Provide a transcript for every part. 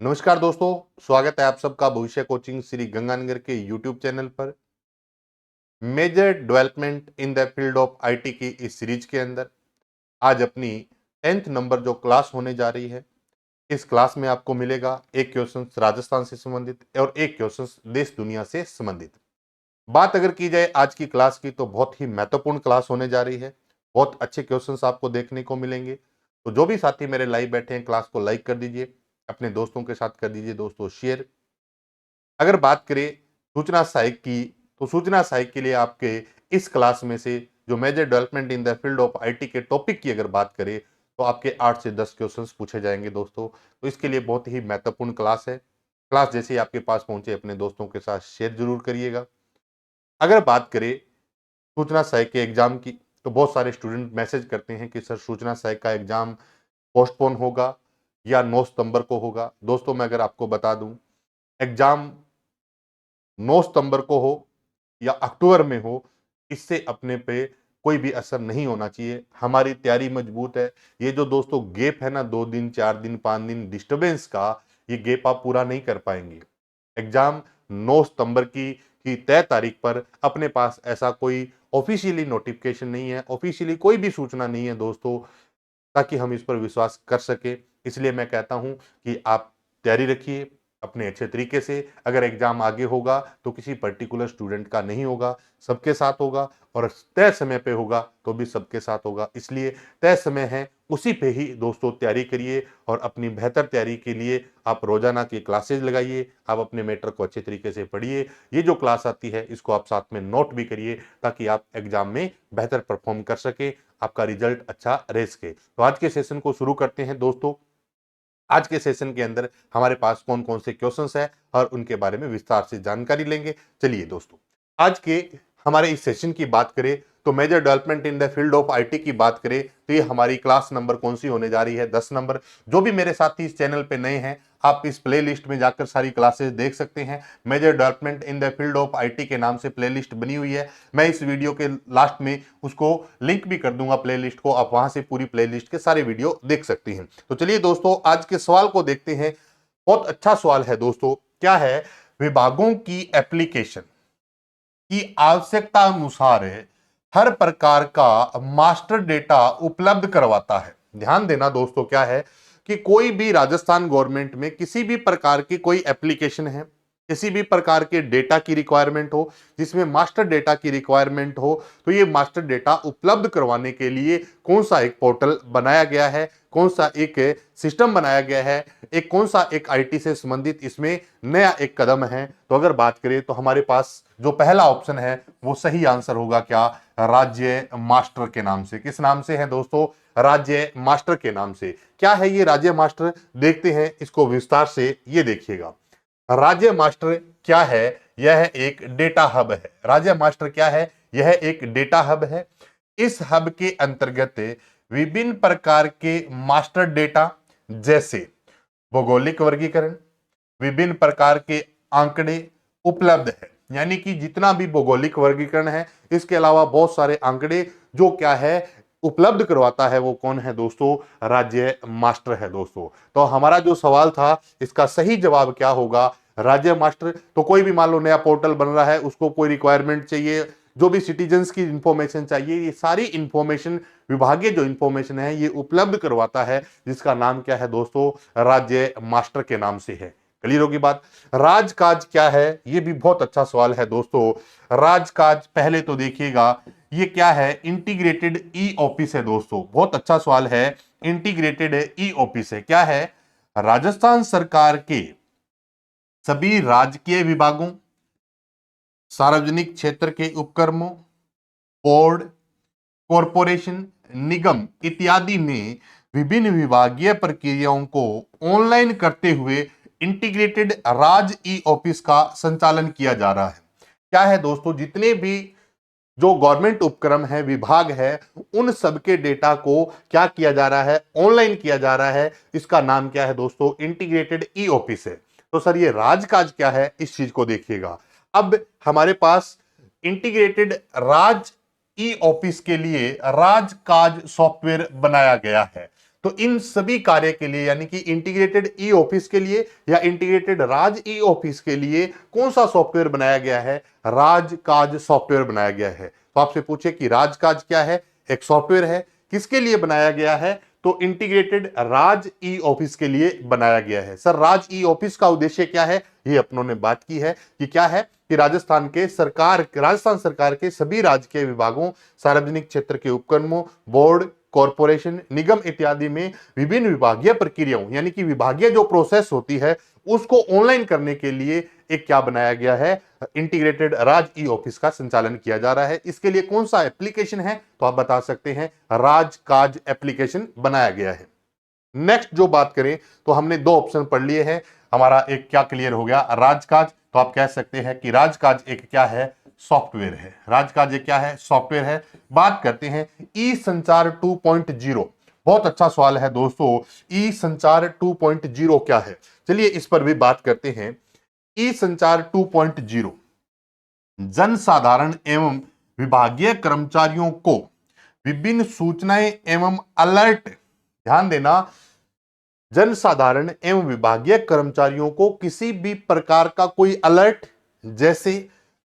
नमस्कार दोस्तों, स्वागत है आप सबका भविष्य कोचिंग श्री गंगानगर के यूट्यूब चैनल पर। Major development in the field of IT की इस सीरीज के अंदर आज अपनी 10th नंबर जो क्लास होने जा रही है, इस क्लास में आपको मिलेगा एक क्वेश्चन राजस्थान से संबंधित और एक क्वेश्चन देश दुनिया से संबंधित। बात अगर की जाए आज की क्लास की तो बहुत ही महत्वपूर्ण क्लास होने जा रही है। बहुत अच्छे क्वेश्चंस आपको देखने को मिलेंगे। तो जो भी साथी मेरे लाइव बैठे हैं, क्लास को लाइक कर दीजिए, अपने दोस्तों के साथ कर दीजिए दोस्तों शेयर। अगर बात करें सूचना सहायक की, तो सूचना सहायक के लिए आपके इस क्लास में से जो major development in the field of IT के टॉपिक की अगर बात करें तो आपके 8 से 10 क्वेश्चंस पूछे जाएंगे दोस्तों। तो इसके लिए बहुत ही महत्वपूर्ण क्लास है। क्लास जैसे ही आपके पास पहुंचे अपने दोस्तों के साथ शेयर जरूर करिएगा। अगर बात करें सूचना सहायक के एग्जाम की, तो बहुत सारे स्टूडेंट मैसेज करते हैं कि सर सूचना सहायक का एग्जाम पोस्टपोन होगा या 9 सितंबर को होगा। दोस्तों मैं अगर आपको बता दूं, एग्जाम 9 सितंबर को हो या अक्टूबर में हो, इससे अपने पे कोई भी असर नहीं होना चाहिए। हमारी तैयारी मजबूत है। ये जो दोस्तों गैप है ना, 2 दिन 4 दिन 5 दिन डिस्टर्बेंस का, ये गैप आप पूरा नहीं कर पाएंगे। एग्जाम 9 सितंबर की तय तारीख पर अपने पास ऐसा कोई ऑफिशियली नोटिफिकेशन नहीं है, ऑफिशियली कोई भी सूचना नहीं है दोस्तों, ताकि हम इस पर विश्वास कर सके। इसलिए मैं कहता हूं कि आप तैयारी रखिए अपने अच्छे तरीके से। अगर एग्जाम आगे होगा तो किसी पर्टिकुलर स्टूडेंट का नहीं होगा, सबके साथ होगा, और तय समय पे होगा तो भी सबके साथ होगा। इसलिए तय समय है, उसी पे ही दोस्तों तैयारी करिए और अपनी बेहतर तैयारी के लिए आप रोजाना की क्लासेज लगाइए। आप अपने मैटर को अच्छे तरीके से पढ़िए। ये जो क्लास आती है इसको आप साथ में नोट भी करिए ताकि आप एग्जाम में बेहतर परफॉर्म कर सके, आपका रिजल्ट अच्छा रह सके। तो आज के सेशन को शुरू करते हैं दोस्तों। आज के सेशन के अंदर हमारे पास कौन कौन से क्वेश्चंस हैं और उनके बारे में विस्तार से जानकारी लेंगे। चलिए दोस्तों, आज के हमारे इस सेशन की बात करें तो major development in the field of IT की बात करें तो ये हमारी क्लास नंबर कौन सी होने जा रही है, 10 नंबर। जो भी मेरे साथी इस चैनल पे नए हैं, आप इस प्लेलिस्ट में जाकर सारी क्लासेस देख सकते हैं। Major development in the field of IT के नाम से प्लेलिस्ट बनी हुई है। मैं इस वीडियो के लास्ट में उसको लिंक भी कर दूंगा प्लेलिस्ट को, आप वहां से पूरी प्लेलिस्ट के सारे वीडियो देख सकती हैं। तो चलिए दोस्तों, आज के सवाल को देखते हैं। बहुत अच्छा सवाल है दोस्तों। क्या है? विभागों की एप्लीकेशन की आवश्यकता अनुसार हर प्रकार का मास्टर डेटा उपलब्ध करवाता है। ध्यान देना दोस्तों, क्या है कि कोई भी राजस्थान गवर्नमेंट में किसी भी प्रकार की कोई एप्लीकेशन है, किसी भी प्रकार के डेटा की रिक्वायरमेंट हो, जिसमें मास्टर डेटा की रिक्वायरमेंट हो, तो ये मास्टर डेटा उपलब्ध करवाने के लिए कौन सा एक पोर्टल बनाया गया है, कौन सा एक सिस्टम बनाया गया है, एक कौन सा एक आईटी से संबंधित इसमें नया एक कदम है। तो अगर बात करें तो हमारे पास जो पहला ऑप्शन है वो सही आंसर होगा। क्या? राज्य मास्टर के नाम से। किस नाम से है दोस्तों? राज्य मास्टर के नाम से। क्या है ये राज्य मास्टर? देखते हैं इसको विस्तार से। ये देखिएगा, राज्य मास्टर क्या है? यह एक डेटा हब है। राज्य मास्टर क्या है? यह एक डेटा हब है। इस हब के अंतर्गत विभिन्न प्रकार के मास्टर डेटा जैसे भौगोलिक वर्गीकरण, विभिन्न प्रकार के आंकड़े उपलब्ध है। यानी कि जितना भी भौगोलिक वर्गीकरण है, इसके अलावा बहुत सारे आंकड़े जो क्या है उपलब्ध करवाता है, वो कौन है दोस्तों? राज्य मास्टर है दोस्तों। तो हमारा जो सवाल था इसका सही जवाब क्या होगा? राज्य मास्टर। तो कोई भी मान लो नया पोर्टल बन रहा है, उसको कोई रिक्वायरमेंट चाहिए, जो भी सिटीजन्स की इंफॉर्मेशन चाहिए, ये सारी इंफॉर्मेशन, विभागीय जो इंफॉर्मेशन है, ये उपलब्ध करवाता है, जिसका नाम क्या है दोस्तों? राज्य मास्टर के नाम से है। क्लियर होगी बात। राजकाज क्या है? ये भी बहुत अच्छा सवाल है दोस्तों। राजकाज पहले तो देखिएगा, ये क्या है? इंटीग्रेटेड ई ऑफिस है दोस्तों। बहुत अच्छा सवाल है। इंटीग्रेटेड ई ऑफिस है। क्या है? राजस्थान सरकार के सभी राजकीय विभागों, सार्वजनिक क्षेत्र के उपक्रमों, बोर्ड, कॉरपोरेशन, निगम इत्यादि में विभिन्न विभागीय प्रक्रियाओं को ऑनलाइन करते हुए इंटीग्रेटेड राज ई ऑफिस का संचालन किया जा रहा है। क्या है दोस्तों? जितने भी जो गवर्नमेंट उपक्रम है, विभाग है, उन सबके डेटा को क्या किया जा रहा है? ऑनलाइन किया जा रहा है। इसका नाम क्या है दोस्तों? इंटीग्रेटेड ई ऑफिस है। तो सर ये राजकाज क्या है, इस चीज को देखिएगा। अब हमारे पास इंटीग्रेटेड राज ई ऑफिस के लिए राजकाज सॉफ्टवेयर बनाया गया है। तो इन सभी कार्य के लिए यानी कि इंटीग्रेटेड ई ऑफिस के लिए या इंटीग्रेटेड राज ई ऑफिस के लिए कौन सा सॉफ्टवेयर बनाया गया है? राजकाज सॉफ्टवेयर बनाया गया है। तो आपसे पूछे कि राजकाज क्या है? एक सॉफ्टवेयर है। किसके लिए बनाया गया है? तो इंटीग्रेटेड राज ई ऑफिस के लिए बनाया गया है। सर राज ई ऑफिस का उद्देश्य क्या है? ये अपनों ने बात की है कि क्या है कि राजस्थान सरकार के सभी राजकीय विभागों, सार्वजनिक क्षेत्र के उपक्रमों, बोर्ड, कॉरपोरेशन, निगम इत्यादि में विभिन्न विभागीय प्रक्रियाओं यानी कि विभागीय जो प्रोसेस होती है उसको ऑनलाइन करने के लिए एक क्या बनाया गया है? इंटीग्रेटेड राज ई ऑफिस का संचालन किया जा रहा है। इसके लिए कौन सा एप्लीकेशन है? तो आप बता सकते हैं राजकाज एप्लीकेशन बनाया गया है। नेक्स्ट जो बात करें तो हमने दो ऑप्शन पढ़ लिए हैं। हमारा एक क्या क्लियर हो गया? राजकाज। तो आप कह सकते हैं कि राजकाज एक क्या है? सॉफ्टवेयर है। राजकाज एक क्या है? सॉफ्टवेयर है। बात करते हैं ई संचार 2.0। बहुत अच्छा सवाल है दोस्तों, ई संचार 2.0 क्या है? चलिए इस पर भी बात करते हैं। ई संचार 2.0 जनसाधारण एवं विभागीय कर्मचारियों को विभिन्न सूचनाएं एवं अलर्ट, ध्यान देना, जनसाधारण एवं विभागीय कर्मचारियों को किसी भी प्रकार का कोई अलर्ट जैसे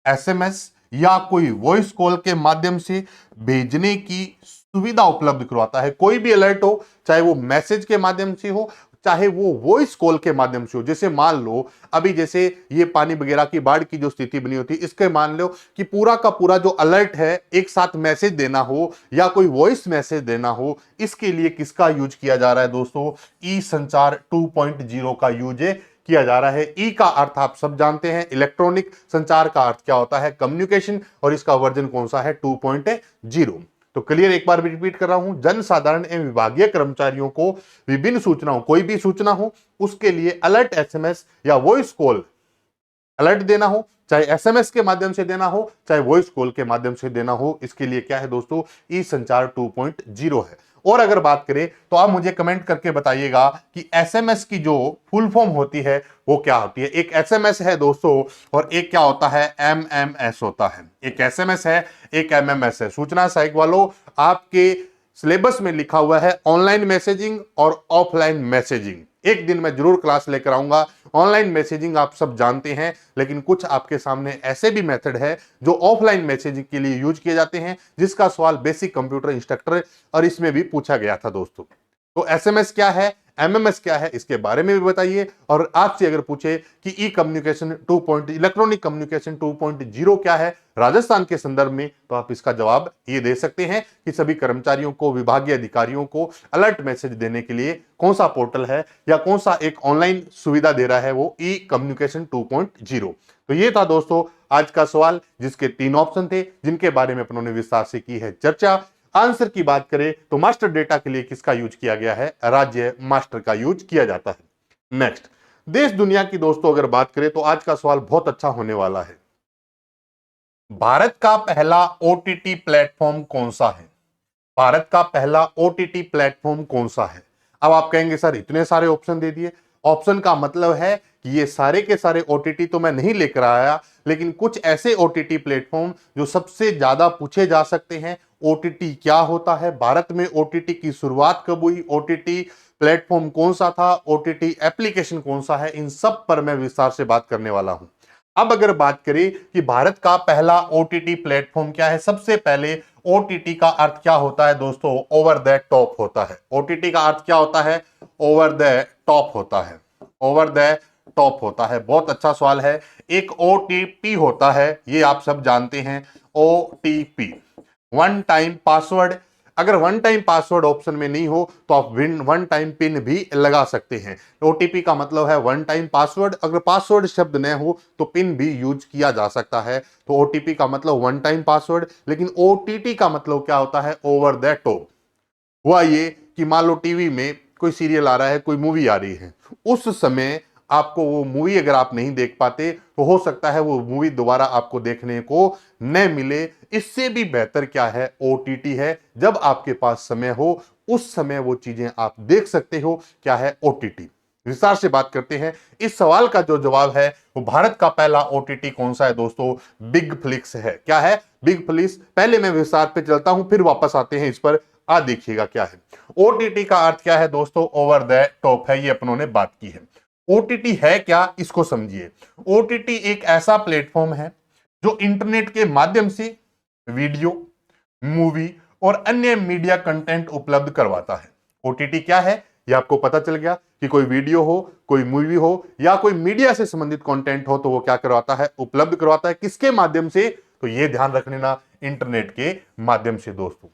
एसएमएस या कोई वॉइस कॉल के माध्यम से भेजने की सुविधा उपलब्ध करवाता है। कोई भी अलर्ट हो, चाहे वो मैसेज के माध्यम से हो, चाहे वो वॉइस कॉल के माध्यम से हो। जैसे मान लो अभी जैसे ये पानी वगैरह की बाढ़ की जो स्थिति बनी होती है, इसके मान लो कि पूरा का पूरा जो अलर्ट है एक साथ मैसेज देना हो या कोई वॉइस मैसेज देना हो, इसके लिए किसका यूज किया जा रहा है दोस्तों? ई संचार 2.0 का यूज किया जा रहा है। ई का अर्थ आप सब जानते हैं इलेक्ट्रॉनिक, संचार का अर्थ क्या होता है? कम्युनिकेशन, और इसका वर्जन कौन सा है? 2.0। तो क्लियर, एक बार भी रिपीट कर रहा हूं, जनसाधारण एवं विभागीय कर्मचारियों को विभिन्न सूचनाओं, कोई भी सूचना हो उसके लिए अलर्ट एसएमएस या वॉइस कॉल अलर्ट देना हो, चाहे एसएमएस के माध्यम से देना हो, चाहे वॉइस कॉल के माध्यम से देना हो, इसके लिए क्या है दोस्तों? ई संचार 2.0 है। और अगर बात करें तो आप मुझे कमेंट करके बताइएगा कि एसएमएस की जो फुल फॉर्म होती है वो क्या होती है? एक एसएमएस है दोस्तों और एक क्या होता है? एमएमएस होता है। एक एसएमएस है, एक एमएमएस है। सूचना सहायक वालों, आपके सिलेबस में लिखा हुआ है ऑनलाइन मैसेजिंग और ऑफलाइन मैसेजिंग। एक दिन मैं जरूर क्लास लेकर आऊंगा। ऑनलाइन मैसेजिंग आप सब जानते हैं, लेकिन कुछ आपके सामने ऐसे भी मेथड है जो ऑफलाइन मैसेजिंग के लिए यूज किए जाते हैं, जिसका सवाल बेसिक कंप्यूटर इंस्ट्रक्टर और इसमें भी पूछा गया था दोस्तों। तो एसएमएस क्या है, एमएमएस क्या है, इसके बारे में भी बताइए। और आपसे अगर पूछे कि ई कम्युनिकेशन इलेक्ट्रॉनिक कम्युनिकेशन 2.0 क्या है राजस्थान के संदर्भ में, तो आप इसका जवाब ये दे सकते हैं कि सभी कर्मचारियों को, विभागीय अधिकारियों को अलर्ट मैसेज देने के लिए कौन सा पोर्टल है या कौन सा एक ऑनलाइन सुविधा दे रहा है, वो ई कम्युनिकेशन 2.0। तो ये था दोस्तों आज का सवाल, जिसके 3 ऑप्शन थे, जिनके बारे में अपनों ने विस्तार से की है चर्चा। आंसर की बात करें तो मास्टर डेटा के लिए किसका यूज किया गया है? राज्य मास्टर का यूज किया जाता है। नेक्स्ट, देश दुनिया की दोस्तों अगर बात करें तो आज का सवाल बहुत अच्छा होने वाला है। भारत का पहला ओटीटी प्लेटफॉर्म कौन सा है? भारत का पहला ओटीटी प्लेटफॉर्म कौन सा है? अब आप कहेंगे सर इतने सारे ऑप्शन दे दिए। ऑप्शन का मतलब है कि ये सारे के सारे ओटीटी तो मैं नहीं लेकर आया, लेकिन कुछ ऐसे ओटीटी प्लेटफॉर्म जो सबसे ज्यादा पूछे जा सकते हैं। ओटीटी क्या होता है, भारत में ओटीटी की शुरुआत कब हुई, ओटीटी प्लेटफॉर्म कौन सा था, ओटीटी एप्लीकेशन कौन सा है, इन सब पर मैं विस्तार से बात करने वाला हूं। अब अगर बात करें कि भारत का पहला ओटीटी प्लेटफॉर्म क्या है, सबसे पहले ओटीटी का अर्थ क्या होता है दोस्तों? ओवर द टॉप होता है। ओटीटी का अर्थ क्या होता है? ओवर द टॉप होता है। ओवर द टॉप होता है। बहुत अच्छा सवाल है। एक ओटीपी होता है, ये आप सब जानते हैं, ओटीपी, वन टाइम पासवर्ड। अगर वन टाइम पासवर्ड ऑप्शन में नहीं हो तो आप वन टाइम पिन भी लगा सकते हैं। ओटीपी का मतलब है वन टाइम पासवर्ड। अगर पासवर्ड शब्द न हो तो पिन भी यूज किया जा सकता है। तो ओटीपी का मतलब वन टाइम पासवर्ड, लेकिन ओटीटी का मतलब क्या होता है? Over the top. हुआ ये कि मान लो टीवी में कोई सीरियल आ रहा है, कोई मूवी आ रही है, उस समय आपको वो मूवी अगर आप नहीं देख पाते तो हो सकता है वो मूवी दोबारा आपको देखने को न मिले। इससे भी बेहतर क्या है? ओटीटी है। जब आपके पास समय हो उस समय वो चीजें आप देख सकते हो। क्या है? ओटीटी। विस्तार से बात करते हैं। इस सवाल का जो जवाब है वो भारत का पहला ओटीटी कौन सा है दोस्तों? बिग फ्लिक्स है। क्या है? Big flix. पहले मैं विस्तार पे चलता हूं, फिर वापस आते हैं इस पर। आज देखिएगा क्या है। ओटीटी का अर्थ क्या है दोस्तों, ओवर द टॉप है, ये अपनों ने बात की है। ओटीटी है क्या, इसको समझिए। ओटीटी एक ऐसा प्लेटफॉर्म है जो इंटरनेट के माध्यम से वीडियो, मूवी और अन्य मीडिया कंटेंट उपलब्ध करवाता है। ओटीटी क्या है, ये आपको पता चल गया कि कोई वीडियो हो, कोई मूवी हो या कोई मीडिया से संबंधित कंटेंट हो तो वो क्या करवाता है, उपलब्ध करवाता है। किसके माध्यम से, तो ये ध्यान रखने ना, इंटरनेट के माध्यम से। दोस्तों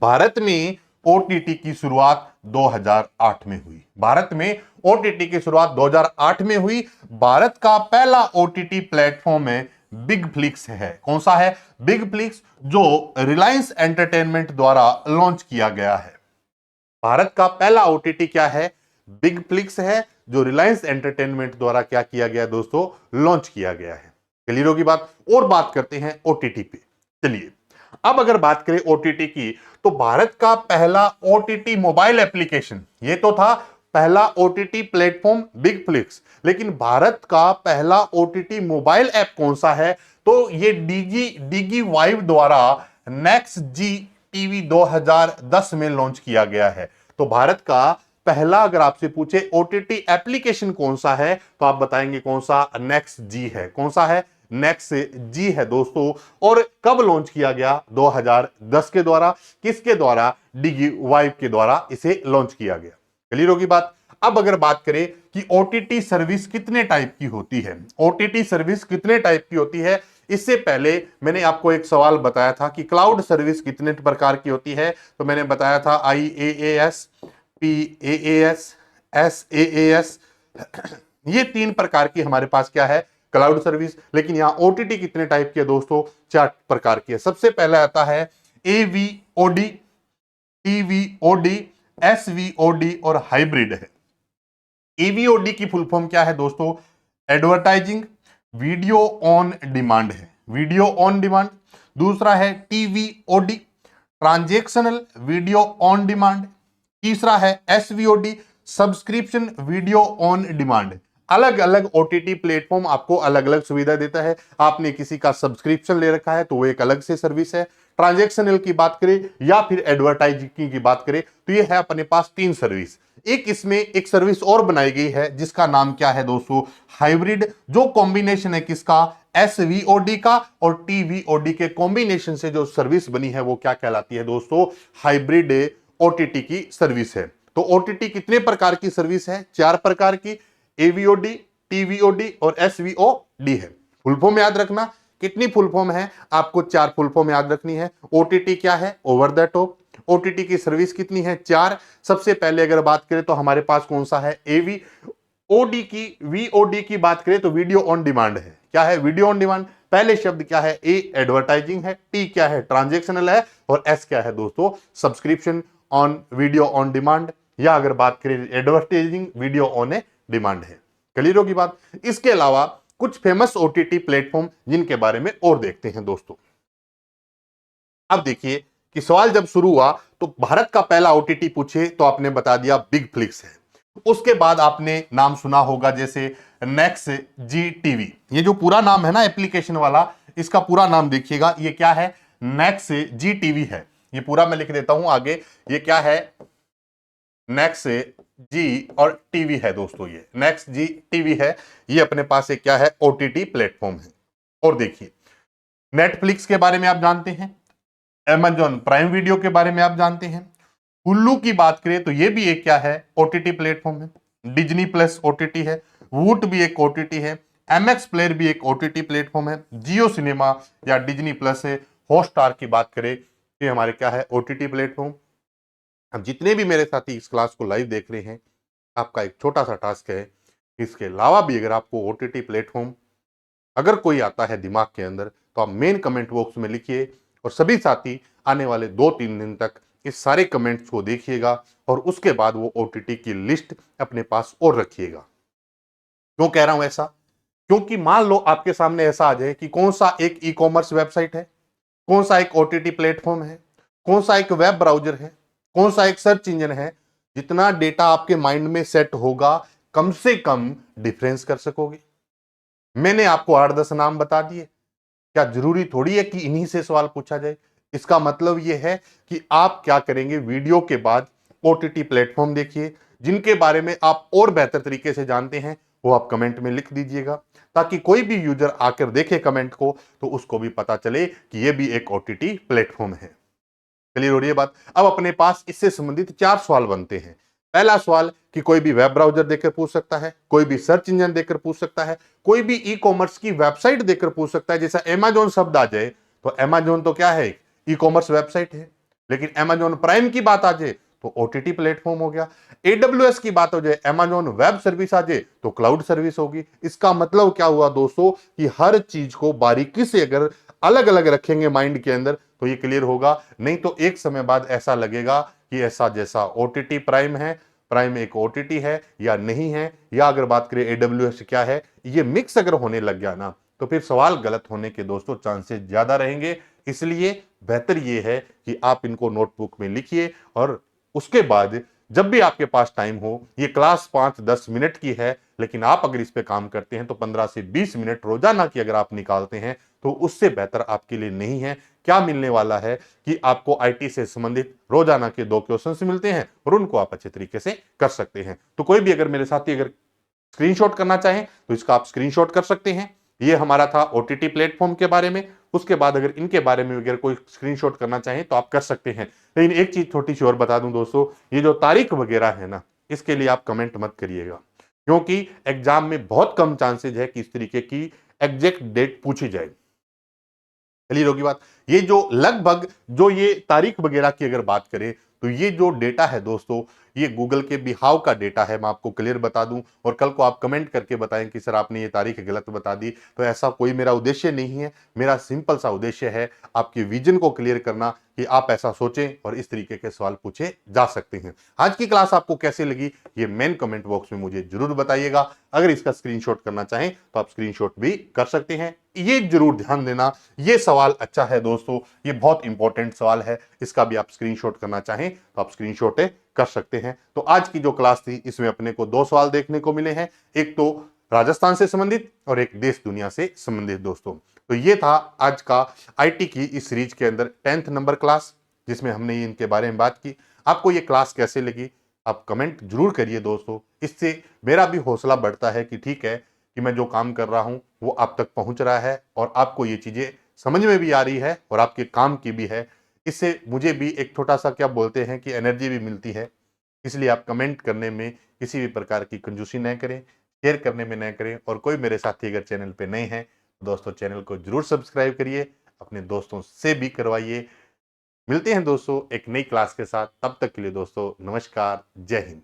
भारत में ओटीटी की शुरुआत 2008 में हुई। भारत में ओटीटी की शुरुआत 2008 में हुई। भारत का पहला ओटीटी प्लेटफॉर्म है बिग फ्लिक्स है। कौन सा है, बिग फ्लिक्स, जो रिलायंस एंटरटेनमेंट द्वारा लॉन्च किया गया है। भारत का पहला ओटीटी क्या है, बिग फ्लिक्स है, जो रिलायंस एंटरटेनमेंट द्वारा क्या किया गया दोस्तों, लॉन्च किया गया है। क्लियर होगी बात। और बात करते हैं ओटीटी पे। चलिए अब अगर बात करें ओटीटी की, तो भारत का पहला ओटीटी मोबाइल एप्लीकेशन, ये तो था पहला ओटीटी प्लेटफॉर्म बिग फ्लिक्स, लेकिन भारत का पहला ओटीटी मोबाइल ऐप कौन सा है, तो ये डीगी वाइव द्वारा नेक्स्ट जी टीवी 2010 में लॉन्च किया गया है। तो भारत का पहला अगर आपसे पूछे ओटीटी एप्लीकेशन कौन सा है, तो आप बताएंगे कौन सा, नेक्स्ट जी है। कौन सा है, नेक्स्ट जी है दोस्तों। और कब लॉन्च किया गया, 2010 के द्वारा। किसके द्वारा, डीगी वाइव के द्वारा इसे लॉन्च किया गया। क्लियर होगी बात। अब अगर बात करें कि ओटीटी सर्विस कितने टाइप की होती है, ओटीटी सर्विस कितने टाइप की होती है, इससे पहले मैंने आपको एक सवाल बताया था कि क्लाउड सर्विस कितने प्रकार की होती है। तो मैंने बताया था IaaS, PaaS, SaaS, ये 3 प्रकार की हमारे पास क्या है, क्लाउड सर्विस। लेकिन यहां ओटीटी कितने टाइप की है दोस्तों, 4 प्रकार की है। सबसे पहला आता है AVOD, TVOD, SVOD और हाइब्रिड है। एवीओडी की फुल फॉर्म क्या है दोस्तों, एडवर्टाइजिंग वीडियो ऑन डिमांड है, वीडियो ऑन डिमांड। दूसरा है टीवीओडी, ट्रांजैक्शनल वीडियो ऑन डिमांड। तीसरा है एसवीओडी, सब्सक्रिप्शन वीडियो ऑन डिमांड। अलग अलग ओटीटी प्लेटफॉर्म आपको अलग अलग सुविधा देता है। आपने किसी का सब्सक्रिप्शन ले रखा है तो वो एक अलग से सर्विस है। ट्रांजैक्शनल की बात करें या फिर एडवर्टाइजिंग की बात करें तो ये है अपने पास 3 सर्विस। एक इसमें एक सर्विस और बनाई गई है जिसका नाम क्या है दोस्तों, हाइब्रिड, जो कॉम्बिनेशन है किसका, एसवीओडी का और टीवीओडी के कॉम्बिनेशन से जो सर्विस बनी है वो क्या कहलाती है दोस्तों, हाइब्रिड ओटीटी की सर्विस है। तो ओटीटी कितने प्रकार की सर्विस है, 4 प्रकार की, एवीओडी, टीवीओडी और एसवीओडी है। फुल फॉर्म याद रखना, कितनी फुल फॉर्म है, आपको 4 फुल फॉर्म याद रखनी है। ओटीटी क्या है, ओवर द टॉप। ओटीटी की सर्विस कितनी है, 4। सबसे पहले अगर बात करें तो हमारे पास कौन सा है, एवीओडी की, वीओडी की बात करें तो वीडियो ऑन डिमांड है। क्या है, वीडियो ऑन डिमांड। पहले शब्द क्या है, ए एडवर्टाइजिंग है, टी क्या है, ट्रांजैक्शनल है और एस क्या है दोस्तों, subscription on video on demand, या अगर बात करें advertising video on A demand है। क्लियर होगी बात। इसके अलावा कुछ फेमस ओटीटी प्लेटफॉर्म जिनके बारे में और देखते हैं दोस्तों। अब देखिए कि सवाल जब शुरू हुआ तो भारत का पहला ओटीटी पूछे तो आपने बता दिया बिग फ्लिक्स है। उसके बाद आपने नाम सुना होगा जैसे नेक्स्ट जी टीवी, ये जो पूरा नाम है ना एप्लीकेशन वाला, इसका पूरा नाम देखिएगा, ये क्या है, नेक्स्ट जी टीवी है। ये पूरा मैं लिख देता हूं आगे, ये क्या है, नेक्स्ट जी और टीवी है दोस्तों, ये नेक्स्ट जी टीवी है। ये अपने पास एक क्या है, ओटीटी प्लेटफॉर्म है। और देखिए नेटफ्लिक्स के बारे में आप जानते हैं, Amazon प्राइम वीडियो के बारे में आप जानते हैं, हुल्लू की बात करें तो ये भी एक क्या है, ओटीटी प्लेटफॉर्म है। डिज्नी प्लस ओटीटी है, वूट भी एक ओटीटी है, एमएक्स प्लेयर भी एक ओटीटी प्लेटफॉर्म है, जियो सिनेमा या डिज्नी प्लस है, हॉटस्टार की बात करें ये हमारे क्या है, ओटीटी प्लेटफॉर्म। अब जितने भी मेरे साथी इस क्लास को लाइव देख रहे हैं, आपका एक छोटा सा टास्क है, इसके अलावा भी अगर आपको ओटीटी प्लेटफॉर्म अगर कोई आता है दिमाग के अंदर तो आप मेन कमेंट बॉक्स में लिखिए और सभी साथी आने वाले 2-3 दिन तक इस सारे कमेंट्स को देखिएगा और उसके बाद वो ओटीटी की लिस्ट अपने पास और रखिएगा। क्यों कह रहा हूं ऐसा, क्योंकि मान लो आपके सामने ऐसा आ जाए कि कौन सा एक ई कॉमर्स वेबसाइट है, कौन सा एक ओटीटी प्लेटफॉर्म है, कौन सा एक वेब ब्राउजर है, कौन सा एक सर्च इंजन है, जितना डेटा आपके माइंड में सेट होगा कम से कम डिफरेंस कर सकोगे। मैंने आपको 8-10 नाम बता दिए, क्या जरूरी थोड़ी है कि इन्हीं से सवाल पूछा जाए, इसका मतलब यह है कि आप क्या करेंगे, वीडियो के बाद ओटीटी प्लेटफॉर्म देखिए, जिनके बारे में आप और बेहतर तरीके से जानते हैं वो आप कमेंट में लिख दीजिएगा, ताकि कोई भी यूजर आकर देखे कमेंट को तो उसको भी पता चले कि यह भी एक ओटीटी प्लेटफॉर्म है। क्लियर हो रही है बात। अब अपने पास इससे संबंधित 4 सवाल बनते हैं। पहला सवाल कि कोई भी वेब ब्राउजर देकर पूछ सकता है, कोई भी सर्च इंजन देकर पूछ सकता है, कोई भी ई कॉमर्स की वेबसाइट देकर पूछ सकता है। जैसा अमेजोन शब्द आ जाए तो अमेजोन तो क्या है, ई कॉमर्स वेबसाइट है। लेकिन अमेजोन प्राइम की बात आ जाए तो ओटीटी प्लेटफॉर्म हो गया। एडब्ल्यूएस की बात हो जाए, अमेजोन वेब सर्विस आ जाए तो क्लाउड सर्विस होगी। इसका मतलब क्या हुआ दोस्तों कि हर चीज को बारीकी से अगर अलग अलग रखेंगे माइंड के अंदर तो ये क्लियर होगा। नहीं तो एक समय बाद ऐसा लगेगा कि ऐसा जैसा ओटीटी प्राइम है, प्राइम एक ओटीटी है या नहीं है, या अगर बात करें एडब्ल्यूएस क्या है, ये मिक्स अगर होने लग गया ना तो फिर सवाल गलत होने के दोस्तों चांसेस ज्यादा रहेंगे। इसलिए बेहतर ये है कि आप इनको नोटबुक में लिखिए और उसके बाद जब भी आपके पास टाइम हो, ये क्लास 5-10 मिनट की है, लेकिन आप अगर इस पे काम करते हैं तो 15 से 20 मिनट रोजाना की अगर आप निकालते हैं तो उससे बेहतर आपके लिए नहीं है। क्या मिलने वाला है कि आपको आईटी से संबंधित रोजाना के 2 क्वेश्चंस मिलते हैं और उनको आप अच्छे तरीके से कर सकते हैं। तो कोई भी अगर मेरे साथी अगर स्क्रीनशॉट करना चाहें तो इसका आप स्क्रीनशॉट कर सकते हैं। ये हमारा था ओटीटी प्लेटफॉर्म के बारे में। उसके बाद अगर इनके बारे में अगर कोई स्क्रीनशॉट करना चाहें तो आप कर सकते हैं। लेकिन एक चीज छोटी सी और बता दूं दोस्तों, ये जो तारीख वगैरह है ना, इसके लिए आप कमेंट मत करिएगा, क्योंकि एग्जाम में बहुत कम चांसेज है कि इस तरीके की एग्जैक्ट डेट पूछी जाए। क्लियर होगी बात। ये जो लगभग जो ये तारीख वगैरह की अगर बात करें तो ये जो डेटा है दोस्तों, ये गूगल के बिहाव का डेटा है, मैं आपको क्लियर बता दूं। और कल को आप कमेंट करके बताएं कि सर आपने ये तारीख गलत बता दी, तो ऐसा कोई मेरा उद्देश्य नहीं है। मेरा सिंपल सा उद्देश्य है आपके विजन को क्लियर करना कि आप ऐसा सोचें और इस तरीके के सवाल पूछे जा सकते हैं। आज की क्लास आपको कैसे लगी ये मेन कमेंट बॉक्स में मुझे जरूर बताइएगा। अगर इसका स्क्रीनशॉट करना चाहें तो आप स्क्रीनशॉट भी कर सकते हैं। ये जरूर ध्यान देना, ये सवाल अच्छा है दोस्तों, ये बहुत इंपॉर्टेंट सवाल है। इसका भी आप स्क्रीनशॉट करना चाहें तो आप स्क्रीनशॉट कर सकते हैं। तो आज की जो क्लास थी इसमें अपने को 2 सवाल देखने को मिले हैं, एक तो राजस्थान से संबंधित और एक देश दुनिया से संबंधित दोस्तों। तो ये था आज का आईटी की इस सीरीज के अंदर 10th नंबर क्लास, जिसमें हमने इनके बारे में बात की। आपको ये क्लास कैसे लगी आप कमेंट जरूर करिए दोस्तों। इससे मेरा भी हौसला बढ़ता है कि ठीक है कि मैं जो काम कर रहा हूं वो आप तक पहुंच रहा है और आपको ये चीजें समझ में भी आ रही है और आपके काम की भी है। इससे मुझे भी एक छोटा सा क्या बोलते हैं कि एनर्जी भी मिलती है। इसलिए आप कमेंट करने में किसी भी प्रकार की कंजूसी न करें, शेयर करने में न करें। और कोई मेरे साथी अगर चैनल पे नए हैं तो दोस्तों चैनल को जरूर सब्सक्राइब करिए, अपने दोस्तों से भी करवाइए। मिलते हैं दोस्तों एक नई क्लास के साथ, तब तक के लिए दोस्तों नमस्कार, जय हिंद।